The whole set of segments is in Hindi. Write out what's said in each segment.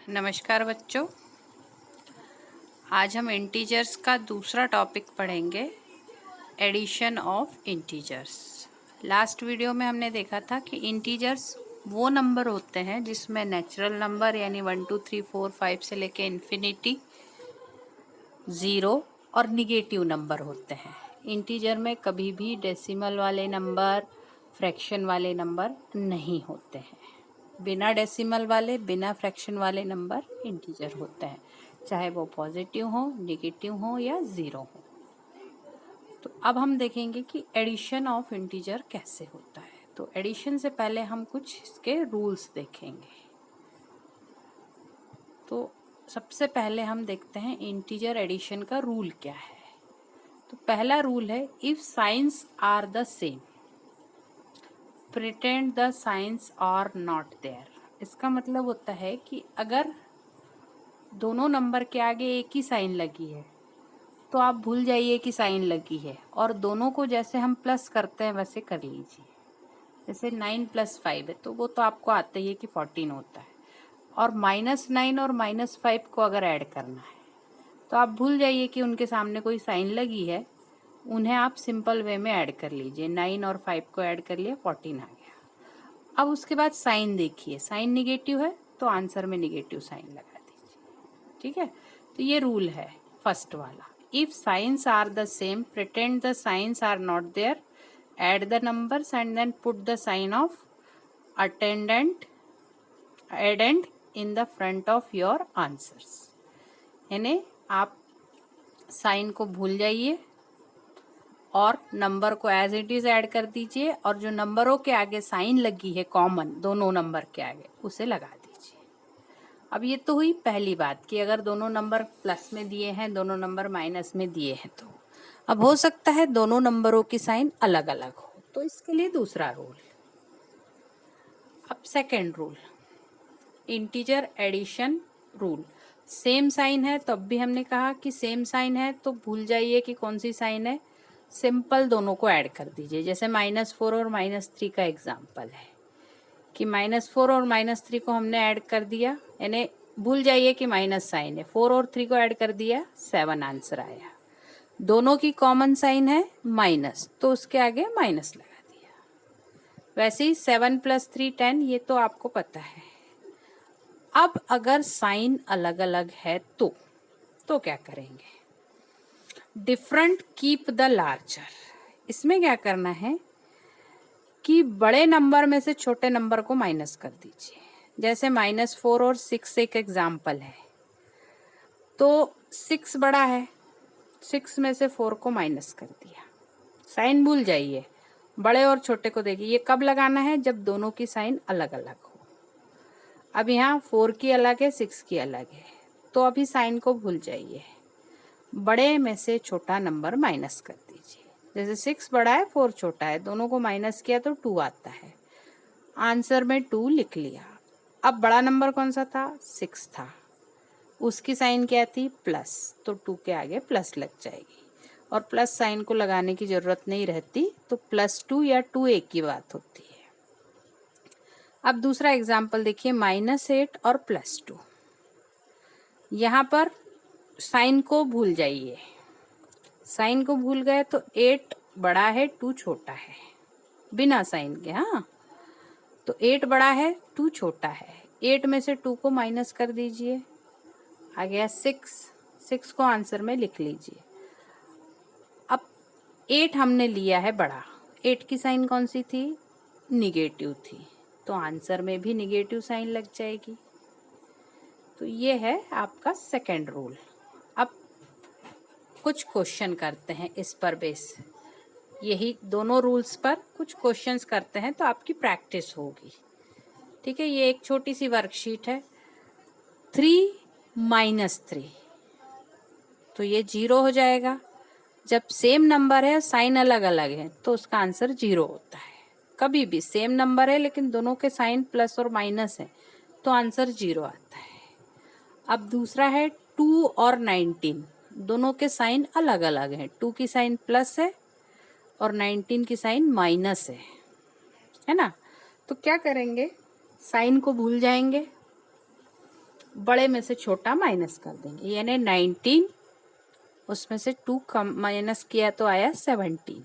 नमस्कार बच्चों, आज हम इंटीजर्स का दूसरा टॉपिक पढ़ेंगे, addition of integers. Last video में हमने देखा था कि इंटीजर्स वो नंबर होते हैं जिसमें नेचुरल नंबर यानी 1 2 3 4 5 से लेके इन्फिनिटी, ज़ीरो और निगेटिव नंबर होते हैं। इंटीजर में कभी भी डेसिमल वाले नंबर, फ्रैक्शन वाले नंबर नहीं होते हैं। बिना डेसिमल वाले, बिना फ्रैक्शन वाले नंबर इंटीजर होते हैं, चाहे वो पॉजिटिव हो, नेगेटिव हो या ज़ीरो हो। तो अब हम देखेंगे कि एडिशन ऑफ इंटीजर कैसे होता है। तो एडिशन से पहले हम कुछ इसके रूल्स देखेंगे। तो सबसे पहले हम देखते हैं इंटीजर एडिशन का रूल क्या है। तो पहला रूल है, if signs are the same pretend the signs are not there. इसका मतलब होता है कि अगर दोनों नंबर के आगे एक ही साइन लगी है तो आप भूल जाइए कि साइन लगी है और दोनों को जैसे हम प्लस करते हैं वैसे कर लीजिए। जैसे 9 + 5 है तो वो तो आपको आता ही है कि 14 होता है, और -9 और -5 को अगर ऐड करना है तो आप भूल जाइए कि उनके सामने कोई साइन लगी है, उन्हें आप सिंपल वे में ऐड कर लीजिए। 9 और 5 को ऐड कर लिया, 14 आ गया। अब उसके बाद साइन देखिए, साइन निगेटिव है तो आंसर में निगेटिव साइन लगा दीजिए। ठीक है, तो ये रूल है फर्स्ट वाला, if signs are the same pretend the signs are not there, add the numbers and then put the sign of attendant addend in the front of your answers. यानी आप साइन को भूल जाइए और नंबर को एज इट इज ऐड कर दीजिए, और जो नंबरों के आगे साइन लगी है कॉमन दोनों नंबर के आगे उसे लगा दीजिए। अब ये तो हुई पहली बात कि अगर दोनों नंबर प्लस में दिए हैं, दोनों नंबर माइनस में दिए हैं, तो अब हो सकता है दोनों नंबरों की साइन अलग अलग हो, तो इसके लिए दूसरा रूल। अब second rule, integer addition rule. Same sign है तो अब भी हमने कहा कि सेम साइन है तो भूल जाइए कि कौन सी साइन है, सिंपल दोनों को ऐड कर दीजिए। जैसे -4 और -3 का एग्जाम्पल है कि -4 और -3 को हमने ऐड कर दिया, यानी भूल जाइए कि माइनस साइन है, 4 और 3 को ऐड कर दिया, 7 आंसर आया। दोनों की कॉमन साइन है माइनस, तो उसके आगे माइनस लगा दिया। वैसे ही 7 + 3 10, ये तो आपको पता है। अब अगर साइन अलग अलग है तो क्या करेंगे, डिफरेंट कीप द लार्जर। इसमें क्या करना है कि बड़े नंबर में से छोटे नंबर को माइनस कर दीजिए। जैसे -4 और 6 एक एग्जाम्पल है, तो 6 बड़ा है, 6 में से 4 को माइनस कर दिया, साइन भूल जाइए, बड़े और छोटे को देखिए। ये कब लगाना है, जब दोनों की साइन अलग अलग हो। अब यहाँ 4 की अलग है, 6 की अलग है, तो अभी साइन को भूल जाइए, बड़े में से छोटा नंबर माइनस कर दीजिए। जैसे 6 बड़ा है, 4 छोटा है, दोनों को माइनस किया तो 2 आता है, आंसर में 2 लिख लिया। अब बड़ा नंबर कौन सा था, 6 था, उसकी साइन क्या थी, प्लस, तो 2 के आगे प्लस लग जाएगी, और प्लस साइन को लगाने की जरूरत नहीं रहती, तो +2 या 2 एक की बात होती है। अब दूसरा एग्जाम्पल देखिए, -8 और +2। यहाँ पर साइन को भूल जाइए, साइन को भूल गए तो 8 बड़ा है, 2 छोटा है, बिना साइन के। हाँ, तो 8 बड़ा है, 2 छोटा है, 8 में से 2 को माइनस कर दीजिए, आ गया 6, 6 को आंसर में लिख लीजिए। अब 8 हमने लिया है बड़ा, 8 की साइन कौन सी थी, निगेटिव थी, तो आंसर में भी निगेटिव साइन लग जाएगी। तो ये है आपका सेकेंड रूल। अब कुछ क्वेश्चन करते हैं इस पर बेस, यही दोनों रूल्स पर कुछ क्वेश्चंस करते हैं तो आपकी प्रैक्टिस होगी। ठीक है, ये एक छोटी सी वर्कशीट है। 3 - 3, तो ये 0 हो जाएगा। जब सेम नंबर है, साइन अलग अलग है, तो उसका आंसर 0 होता है। कभी भी सेम नंबर है लेकिन दोनों के साइन प्लस और माइनस है, तो आंसर 0 आता है। अब दूसरा है 2 और 19, दोनों के साइन अलग अलग हैं, 2 की साइन प्लस है और 19 की साइन माइनस है ना। तो क्या करेंगे, साइन को भूल जाएंगे, बड़े में से छोटा माइनस कर देंगे, यानी 19, उसमें से 2 कम माइनस किया तो आया 17।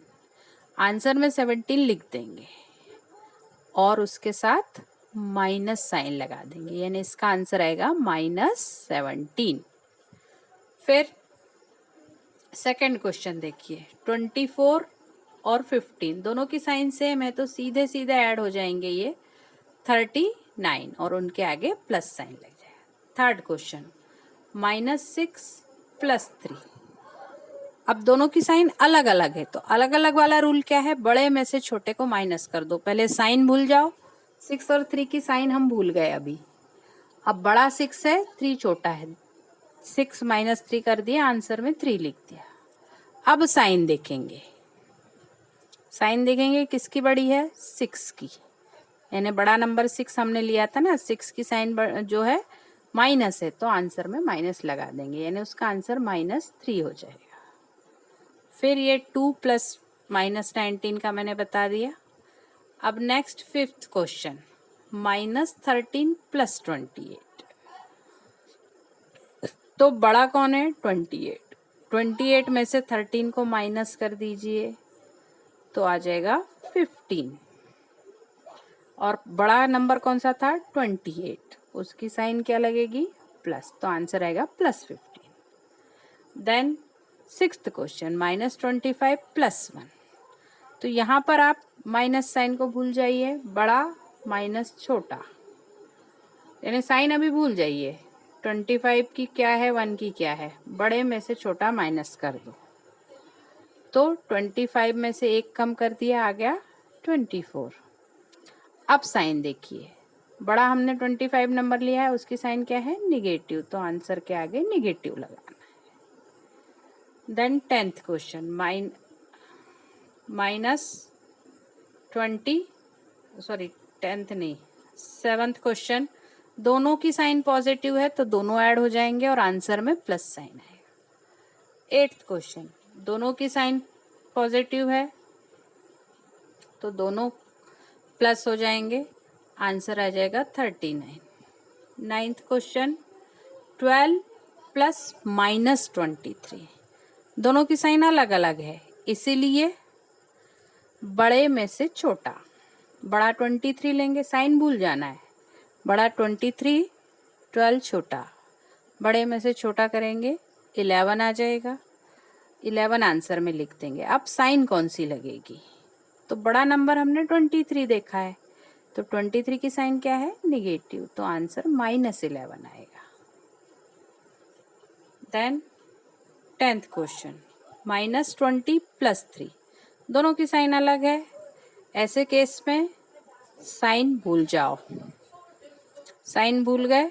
आंसर में 17 लिख देंगे और उसके साथ माइनस साइन लगा देंगे, यानी इसका आंसर आएगा -17। फिर सेकंड क्वेश्चन देखिए, 24 और 15 दोनों की साइन सेम है तो सीधे सीधे ऐड हो जाएंगे ये 39 और उनके आगे प्लस साइन लग जाएगा। Third question, -6 + 3। अब दोनों की साइन अलग अलग है तो अलग अलग वाला रूल क्या है, बड़े में से छोटे को माइनस कर दो। पहले साइन भूल जाओ, 6 और 3 की साइन हम भूल गए अभी। अब बड़ा 6 है, 3 छोटा है, 6 - 3 कर दिया, आंसर में 3 लिख दिया। अब साइन देखेंगे, साइन देखेंगे किसकी बड़ी है, 6 की, यानी बड़ा नंबर 6 हमने लिया था ना, 6 की साइन जो है माइनस है तो आंसर में माइनस लगा देंगे, यानी उसका आंसर -3 हो जाएगा। फिर ये 2 + -19 का मैंने बता दिया। अब नेक्स्ट फिफ्थ क्वेश्चन, -13 + 28। तो बड़ा कौन है, 28। 28 में से 13 को माइनस कर दीजिए तो आ जाएगा 15। और बड़ा नंबर कौन सा था, 28, उसकी साइन क्या लगेगी, प्लस, तो आंसर आएगा +15। Then sixth question, -25 + 1। तो यहाँ पर आप माइनस साइन को भूल जाइए, बड़ा माइनस छोटा, यानी साइन अभी भूल जाइए। 25 की क्या है, 1 की क्या है, बड़े में से छोटा माइनस कर दो। तो 25 में से 1 कम कर दिया, आ गया 24। अब साइन देखिए, बड़ा हमने 25 नंबर लिया है, उसकी साइन क्या है, निगेटिव, तो आंसर के आगे निगेटिव लगाना है। Then 10th question, -7th question, दोनों की साइन पॉजिटिव है तो दोनों ऐड हो जाएंगे और आंसर में प्लस साइन आएगा। 8th क्वेश्चन, दोनों की साइन पॉजिटिव है तो दोनों प्लस हो जाएंगे, आंसर आ जाएगा 39। 9th question, 12 + -23। दोनों की साइन अलग अलग है, इसीलिए बड़े में से छोटा, बड़ा 23 लेंगे, साइन भूल जाना है, बड़ा 23, 12 छोटा, बड़े में से छोटा करेंगे 11 आ जाएगा, 11 आंसर में लिख देंगे। अब साइन कौन सी लगेगी, तो बड़ा नंबर हमने 23 देखा है तो 23 की साइन क्या है, निगेटिव, तो आंसर -11 आएगा। Then 10th question, -20 + 3। दोनों की साइन अलग है, ऐसे केस में साइन भूल जाओ, साइन भूल गए।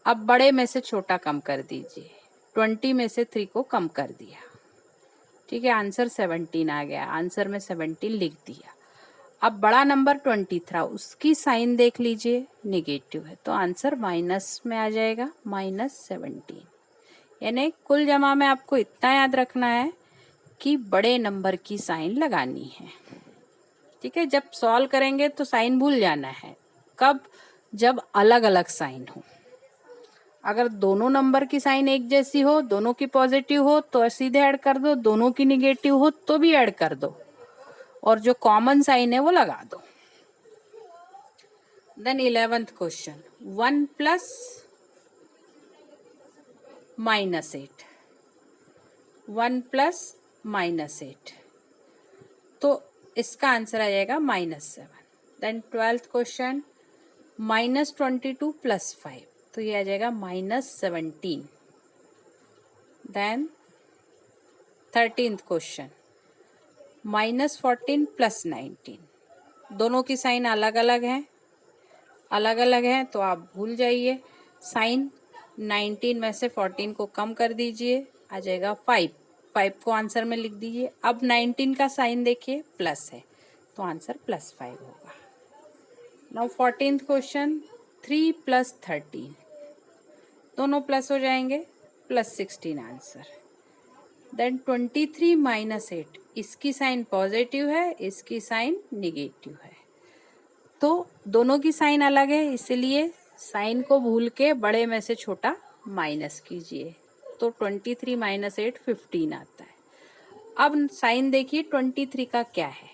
अब बड़े में से छोटा कम कर दीजिए, 20 में से 3 को कम कर दिया, ठीक है, आंसर 17 आ गया, आंसर में 17 लिख दिया। अब बड़ा नंबर 20 था, उसकी साइन देख लीजिए, निगेटिव है, तो आंसर माइनस में आ जाएगा, -17। यानी कुल जमा में आपको इतना याद रखना है कि बड़े नंबर की साइन लगानी है, ठीक है। जब सॉल्व करेंगे तो साइन भूल जाना है, कब, जब अलग अलग साइन हो। अगर दोनों नंबर की साइन एक जैसी हो, दोनों की पॉजिटिव हो तो सीधे ऐड कर दो, दोनों की निगेटिव हो तो भी ऐड कर दो, और जो कॉमन साइन है वो लगा दो। देन 11th क्वेश्चन, 1 + -8, 1 + -8, तो इसका आंसर आ जाएगा -7। देन 12th क्वेश्चन, -22 + 5, तो ये आ जाएगा -17। Then 13th question, -14 + 19। दोनों की साइन अलग अलग हैं, अलग अलग हैं तो आप भूल जाइए, साइन 19 में से 14 को कम कर दीजिए, आ जाएगा 5। 5 को आंसर में लिख दीजिए। अब 19 का साइन देखिए, प्लस है तो आंसर +5 होगा। नाउ 14th क्वेश्चन, 3 + 13, दोनों प्लस हो जाएंगे, +16 आंसर। देन 23 - 8, इसकी साइन पॉजिटिव है, इसकी साइन निगेटिव है, तो दोनों की साइन अलग है, इसलिए साइन को भूल के बड़े में से छोटा माइनस कीजिए, तो 23 माइनस 8 15 आता है। अब साइन देखिए 23 का क्या है,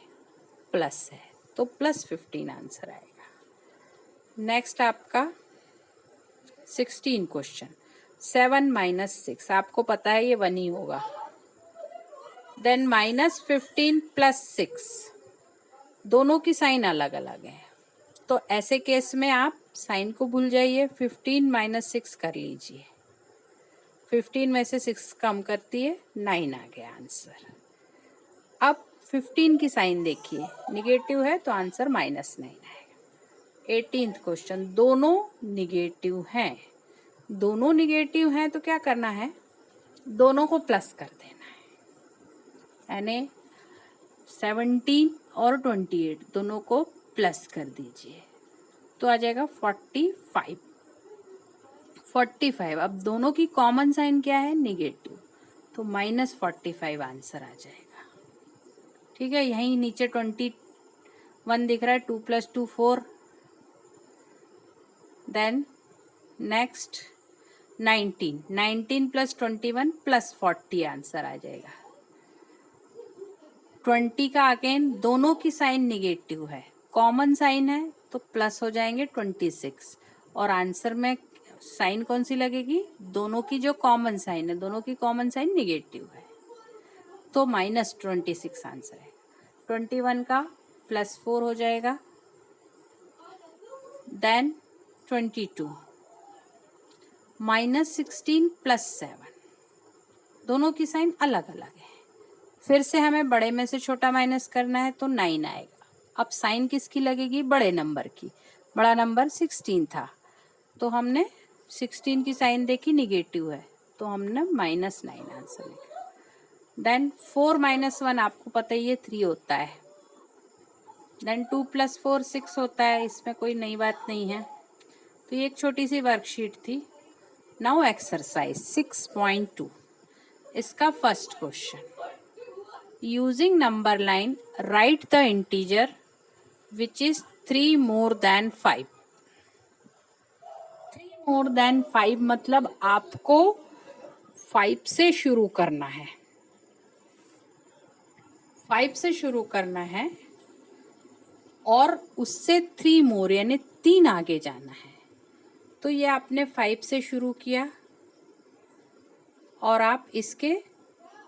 प्लस है, तो प्लस 15 आंसर आएगा। नेक्स्ट आपका 16 क्वेश्चन, 7 माइनस 6, आपको पता है ये 1 ही होगा। देन माइनस 15 प्लस 6, दोनों की साइन अलग अलग है, तो ऐसे केस में आप साइन को भूल जाइए, 15 माइनस 6 कर लीजिए। 15 में से 6 कम करती है, 9 आ गया आंसर। अब 15 की साइन देखिए, निगेटिव है तो आंसर -9 आएगा। 18th क्वेश्चन, दोनों निगेटिव हैं। दोनों निगेटिव हैं तो क्या करना है, दोनों को प्लस कर देना है, यानी 17 और 28 दोनों को प्लस कर दीजिए, तो आ जाएगा 45। 45, अब दोनों की कॉमन साइन क्या है, निगेटिव, तो -45 आंसर आ जाएगा। ठीक है, यहीं नीचे 21 दिख रहा है, 2 + 2 4। देन नेक्स्ट 19 + 21 + 40 आंसर आ जाएगा। 20 का अगेन दोनों की साइन निगेटिव है, कॉमन साइन है तो प्लस हो जाएंगे 26, और आंसर में साइन कौन सी लगेगी, दोनों की जो कॉमन साइन है, दोनों की कॉमन साइन निगेटिव है, तो -26 आंसर है। 21 का +4 हो जाएगा। देन 22 -16 + 7, दोनों की साइन अलग अलग है, फिर से हमें बड़े में से छोटा माइनस करना है, तो 9 आएगा। अब साइन किसकी लगेगी, बड़े नंबर की, बड़ा नंबर 16 था, तो हमने 16 की साइन देखी निगेटिव है, तो हमने -9 आंसर लिखा। देन 4 - 1 आपको पता ही है 3 होता है। देन 2 + 4 6 होता है, इसमें कोई नई बात नहीं है। तो ये एक छोटी सी वर्कशीट थी। नाउ एक्सरसाइज 6.2, इसका first question, using number line right the integer which is 3 more than 5। 3 more than 5 मतलब आपको 5 से शुरू करना है, 5 से शुरू करना है और उससे 3 मोर यानी 3 आगे जाना है। तो ये आपने 5 से शुरू किया और आप इसके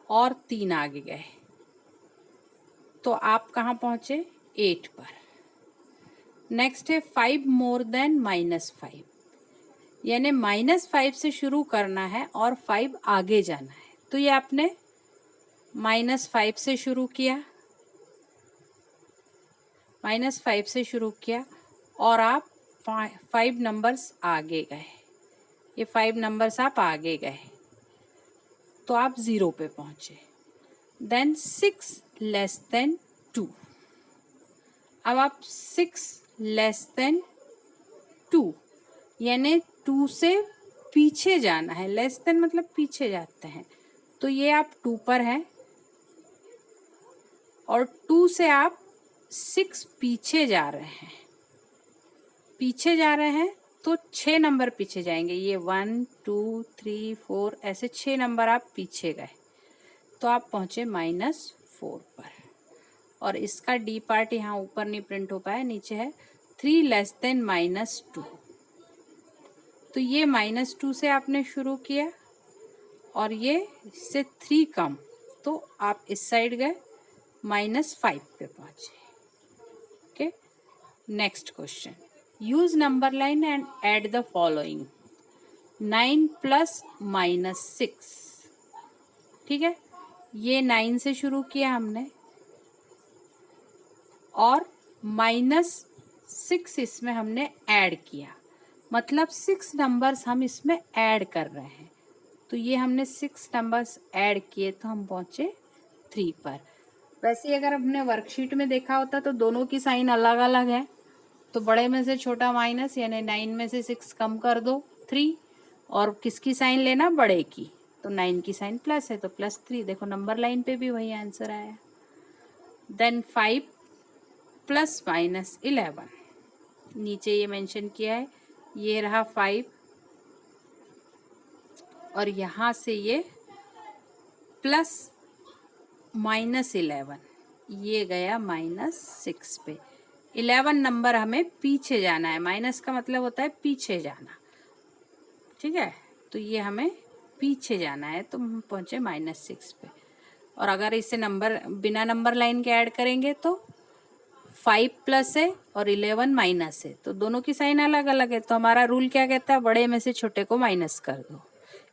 और 3 आगे गए, तो आप कहाँ पहुंचे, 8 पर। नेक्स्ट है 5 more than -5, यानी -5 से शुरू करना है और 5 आगे जाना है, तो ये आपने -5 से शुरू किया, -5 से शुरू किया और आप 5 नंबर्स आगे गए, ये 5 नंबर्स आप आगे गए, तो आप 0 पे पहुंचे। देन 6 less than 2, अब आप 6 less than 2 यानी 2 से पीछे जाना है, लेस देन मतलब पीछे जाते हैं, तो ये आप 2 पर हैं और 2 से आप 6 पीछे जा रहे हैं, पीछे जा रहे हैं तो 6 नंबर पीछे जाएंगे, ये 1 2 3 4 ऐसे 6 नंबर आप पीछे गए, तो आप पहुंचे -4 पर। और इसका डी पार्ट यहाँ ऊपर नहीं प्रिंट हो पाया, नीचे है 3 less than -2, तो ये -2 से आपने शुरू किया और ये इससे 3 कम, तो आप इस साइड गए -5 पे पहुंचे। Okay, next question, use number line and add the following, 9 + -6। ठीक है, ये 9 से शुरू किया हमने और -6 इसमें हमने ऐड किया, मतलब 6 नंबर्स हम इसमें ऐड कर रहे हैं, तो ये हमने 6 नंबर्स ऐड किए तो हम पहुंचे 3 पर। वैसे अगर हमने वर्कशीट में देखा होता तो दोनों की साइन अलग अलग है, तो बड़े में से छोटा माइनस, यानी 9 में से 6 कम कर दो 3, और किसकी साइन लेना, बड़े की, तो 9 की साइन प्लस है तो +3, देखो नंबर लाइन पे भी वही आंसर आया। देन 5 + -11, नीचे ये मेंशन किया है, ये रहा 5 और यहाँ से ये प्लस -11, ये गया -6 पे। 11 नंबर हमें पीछे जाना है, माइनस का मतलब होता है पीछे जाना, ठीक है। तो ये हमें पीछे जाना है, तो हम पहुँचे -6 पे। और अगर इसे नंबर बिना नंबर लाइन के ऐड करेंगे तो 5 प्लस है और 11 माइनस है, तो दोनों की साइन अलग अलग है। तो हमारा रूल क्या कहता है, बड़े में से छोटे को माइनस कर दो,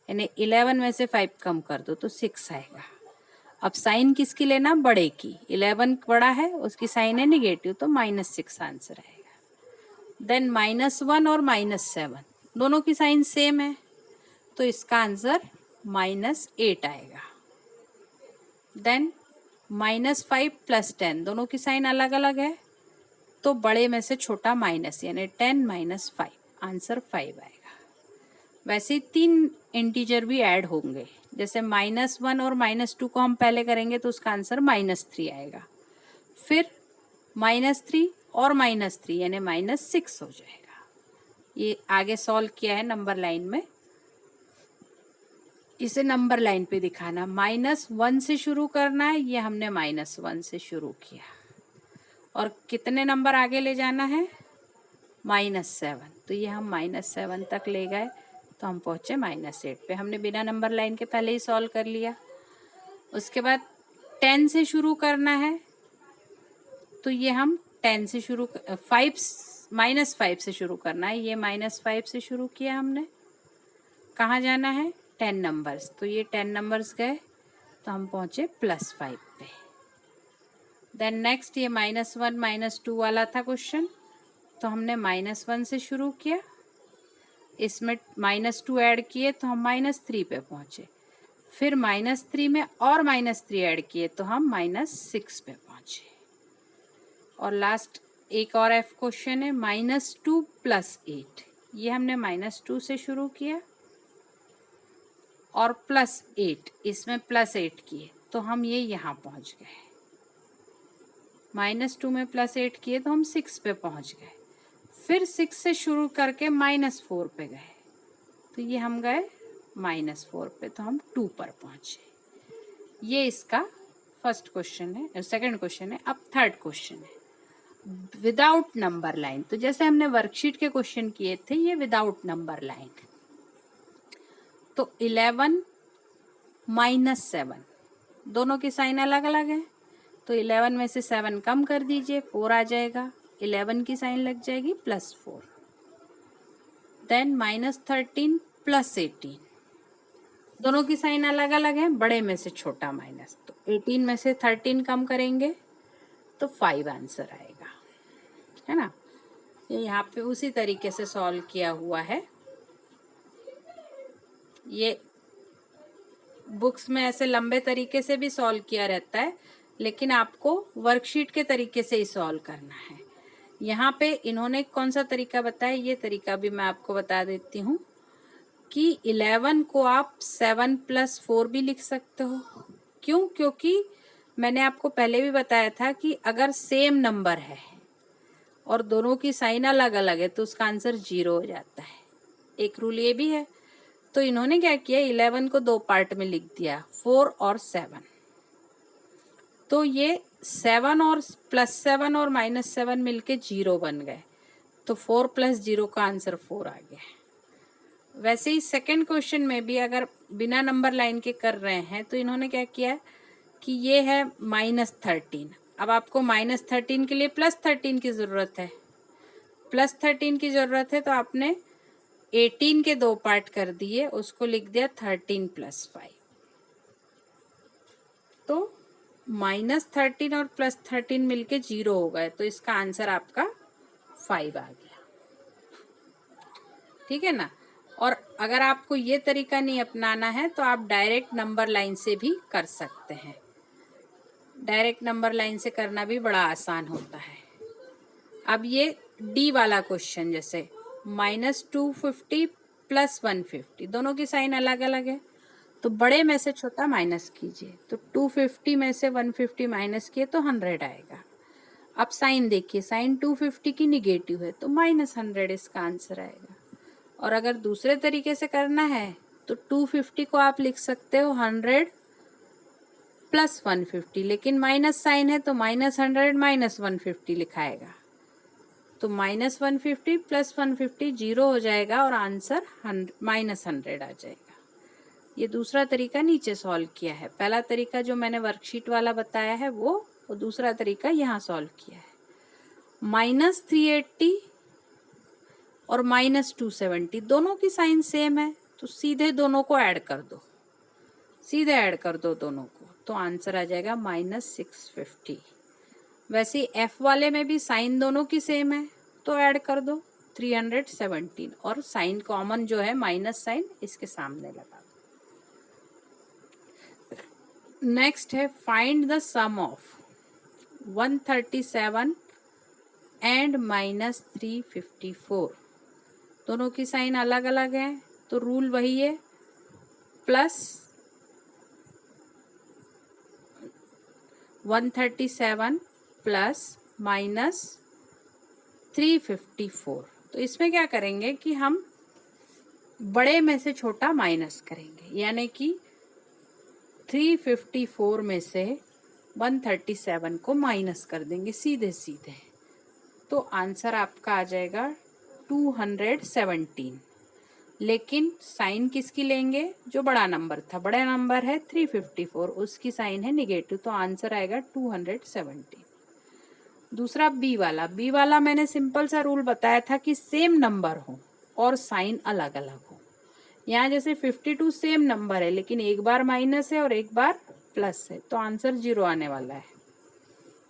यानी 11 में से 5 कम कर दो तो 6 आएगा। अब साइन किसकी लेना, बड़े की। 11 बड़ा है, उसकी साइन है निगेटिव, तो -6 आंसर आएगा। देन -1 और -7 दोनों की साइन सेम है, तो इसका आंसर -8 आएगा। देन -5 + 10 दोनों की साइन अलग अलग है, तो बड़े में से छोटा माइनस, यानी 10 - 5 आंसर 5 आएगा। वैसे ही 3 इंटीजर भी ऐड होंगे, जैसे -1 और -2 को हम पहले करेंगे तो उसका आंसर -3 आएगा। फिर -3 और -3 यानी -6 हो जाएगा। ये आगे सॉल्व किया है नंबर लाइन में, इसे नंबर लाइन पे दिखाना। -1 से शुरू करना है, ये हमने -1 से शुरू किया और कितने नंबर आगे ले जाना है, -7, तो ये हम -7 तक ले गए, तो हम पहुँचे -8 पे। हमने बिना नंबर लाइन के पहले ही सॉल्व कर लिया। उसके बाद 10 से शुरू करना है, तो ये हम 10 से शुरू 5 से शुरू करना है, ये -5 से शुरू किया हमने। कहाँ जाना है, 10 नंबर्स, तो ये 10 नंबर्स गए, तो हम पहुँचे +5 पे। देन नेक्स्ट ये -1 -2 वाला था क्वेश्चन, तो हमने -1 से शुरू किया, इसमें -2 ऐड किए तो हम -3 पे पहुँचे। फिर -3 में और -3 ऐड किए तो हम -6 पे पहुँचे। और लास्ट एक और F क्वेश्चन है, -2 + 8, ये हमने -2 से शुरू किया और +8, इसमें +8 किए तो हम ये यहाँ पहुँच गए। -2 में +8 किए तो हम 6 पे पहुँच गए। फिर 6 से शुरू करके -4 पे गए, तो ये हम गए -4 पे, तो हम 2 पर पहुँचे। ये इसका फर्स्ट क्वेश्चन है, सेकंड क्वेश्चन है। अब थर्ड क्वेश्चन है विदाउट नंबर लाइन। तो जैसे हमने वर्कशीट के क्वेश्चन किए थे, ये विदाउट नंबर लाइन। तो 11 - 7 दोनों की साइन अलग अलग है, तो 11 में से 7 कम कर दीजिए, 4 आ जाएगा। 11 की साइन लग जाएगी +4। देन -13 + 18 दोनों की साइन अलग अलग है, बड़े में से छोटा माइनस, तो 18 में से 13 कम करेंगे तो 5 आंसर आएगा, है ना। ये यहाँ पे उसी तरीके से सॉल्व किया हुआ है। ये बुक्स में ऐसे लंबे तरीके से भी सॉल्व किया रहता है, लेकिन आपको वर्कशीट के तरीके से ही सॉल्व करना है। यहाँ पे इन्होंने कौन सा तरीका बताया, ये तरीका भी मैं आपको बता देती हूँ कि 11 को आप 7 + 4 भी लिख सकते हो। क्यों, क्योंकि मैंने आपको पहले भी बताया था कि अगर सेम नंबर है और दोनों की साइन अलग अलग है तो उसका आंसर 0 हो जाता है। एक रूल ये भी है। तो इन्होंने क्या किया, 11 को 2 पार्ट में लिख दिया, 4 और 7। तो ये 7 और +7 और -7 मिलके 0 बन गए, तो 4 + 0 का आंसर 4 आ गया। वैसे ही सेकंड क्वेश्चन में भी अगर बिना नंबर लाइन के कर रहे हैं, तो इन्होंने क्या किया कि ये है -13। अब आपको -13 के लिए +13 की ज़रूरत है, +13 की ज़रूरत है, तो आपने 18 के 2 पार्ट कर दिए, उसको लिख दिया 13 + 5। तो -13 और +13 मिलके 0 हो गए, तो इसका आंसर आपका 5 आ गया, ठीक है ना। और अगर आपको ये तरीका नहीं अपनाना है तो आप डायरेक्ट नंबर लाइन से भी कर सकते हैं। डायरेक्ट नंबर लाइन से करना भी बड़ा आसान होता है। अब ये डी वाला क्वेश्चन, जैसे -250 + 150 दोनों की साइन अलग अलग है, तो बड़े में से छोटा माइनस कीजिए, तो 250 में से 150 माइनस किए तो 100 आएगा। अब साइन देखिए, साइन 250 की निगेटिव है, तो -100 इसका आंसर आएगा। और अगर दूसरे तरीके से करना है तो 250 को आप लिख सकते हो 100 प्लस 150, लेकिन माइनस साइन है तो -100 माइनस 150 लिखाएगा, तो -150 प्लस 150 जीरो हो जाएगा और आंसर -100 आ जाएगा। ये दूसरा तरीका नीचे सॉल्व किया है। पहला तरीका जो मैंने वर्कशीट वाला बताया है वो, और दूसरा तरीका यहाँ सॉल्व किया है। -380 और -270 दोनों की साइन सेम है, तो सीधे दोनों को ऐड कर दो, सीधे ऐड कर दो दोनों को, तो आंसर आ जाएगा -650। वैसे एफ वाले में भी साइन दोनों की सेम है, तो ऐड कर दो 317, और साइन कॉमन जो है माइनस साइन इसके सामने लगा दो। नेक्स्ट है find the sum of 137 and -354। दोनों की साइन अलग अलग है, तो रूल वही है, प्लस 137 प्लस -354। तो इसमें क्या करेंगे कि हम बड़े में से छोटा माइनस करेंगे, यानी कि 354 में से 137 को माइनस कर देंगे सीधे सीधे, तो आंसर आपका आ जाएगा 217। लेकिन साइन किसकी लेंगे, जो बड़ा नंबर था, बड़ा नंबर है 354, उसकी साइन है निगेटिव, तो आंसर आएगा 217। दूसरा बी वाला मैंने सिंपल सा रूल बताया था कि सेम नंबर हो और साइन अलग अलग हो। यहाँ जैसे 52 सेम नंबर है, लेकिन एक बार माइनस है और एक बार प्लस है, तो आंसर 0 आने वाला है,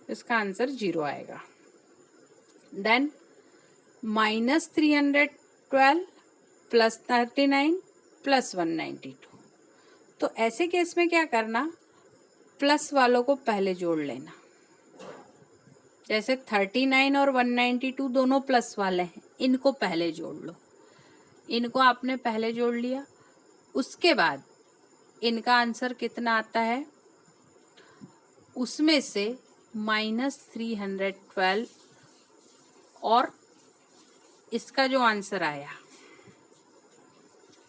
इसका आंसर 0 आएगा। Then -312 plus 39 plus 192। तो ऐसे केस में क्या करना, प्लस वालों को पहले जोड़ लेना। जैसे 39 और 192 दोनों प्लस वाले हैं, इनको पहले जोड़ लो, इनको आपने पहले जोड़ लिया। उसके बाद इनका आंसर कितना आता है, उसमें से -312 और इसका जो आंसर आया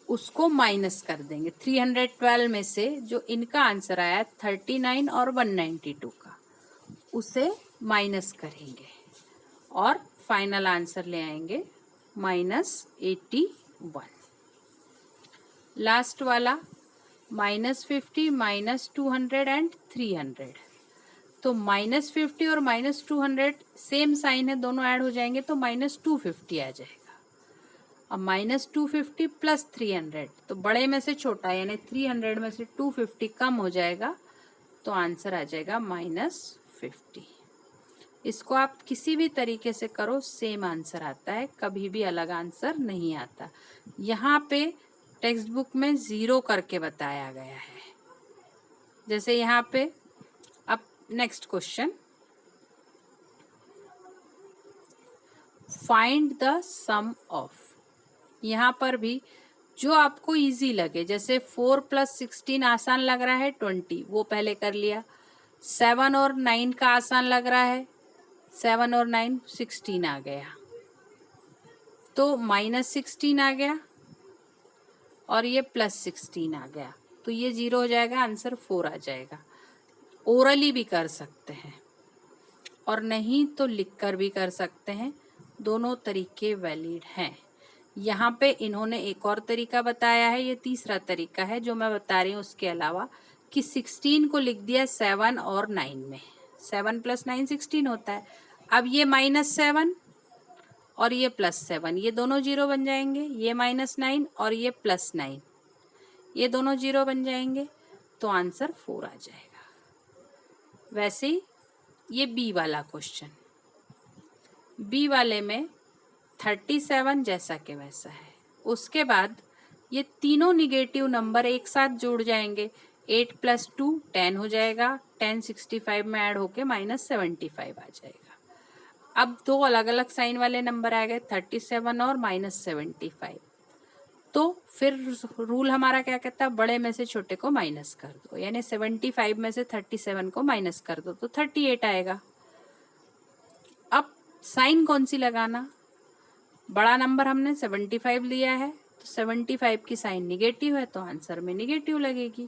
उसको माइनस कर देंगे। 312 में से जो इनका आंसर आया 39 और 192 का, उसे माइनस करेंगे और फाइनल आंसर ले आएंगे -81। लास्ट वाला -50 -200 एंड 300। तो -50 और -200 सेम साइन है, दोनों ऐड हो जाएंगे तो -250 आ जाएगा। अब -250 प्लस 300, तो बड़े में से छोटा यानी 300 में से 250 कम हो जाएगा, तो आंसर आ जाएगा -50। इसको आप किसी भी तरीके से करो सेम आंसर आता है, कभी भी अलग आंसर नहीं आता। यहाँ पे टेक्स्ट बुक में 0 करके बताया गया है। जैसे यहाँ पे अब next question, find the sum of. यहाँ पर भी जो आपको इजी लगे, जैसे 4 + 16 आसान लग रहा है 20, वो पहले कर लिया। 7 और 9 का आसान लग रहा है, 7 और 9 16 आ गया, तो -16 आ गया और ये +16 आ गया, तो ये 0 हो जाएगा, आंसर 4 आ जाएगा। ओरली भी कर सकते हैं और नहीं तो लिखकर भी कर सकते हैं, दोनों तरीके वैलिड हैं। यहाँ पे इन्होंने एक और तरीका बताया है, ये तीसरा तरीका है जो मैं बता रही हूँ उसके अलावा, कि 16 को लिख दिया 7 और 9 में, 7 + 9 16 होता है। अब ये -7 और ये +7, ये दोनों 0 बन जाएंगे, ये -9 और ये +9, ये दोनों 0 बन जाएंगे, तो आंसर 4 आ जाएगा। वैसे ही ये बी वाला क्वेश्चन, बी वाले में 37 जैसा के वैसा है। उसके बाद ये तीनों निगेटिव नंबर एक साथ जुड़ जाएंगे, 8 + 2 10 हो जाएगा, 10 65 में ऐड होके -75 आ जाएगा। अब दो अलग अलग साइन वाले नंबर आ गए, 37 और -75। तो फिर रूल हमारा क्या कहता है, बड़े में से छोटे को माइनस कर दो, यानी 75 में से 37 को माइनस कर दो तो 38 आएगा। अब साइन कौन सी लगाना, बड़ा नंबर हमने 75 लिया है, तो 75 की साइन निगेटिव है तो आंसर में निगेटिव लगेगी,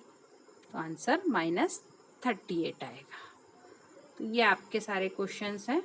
तो आंसर -38 आएगा। तो ये आपके सारे क्वेश्चंस हैं।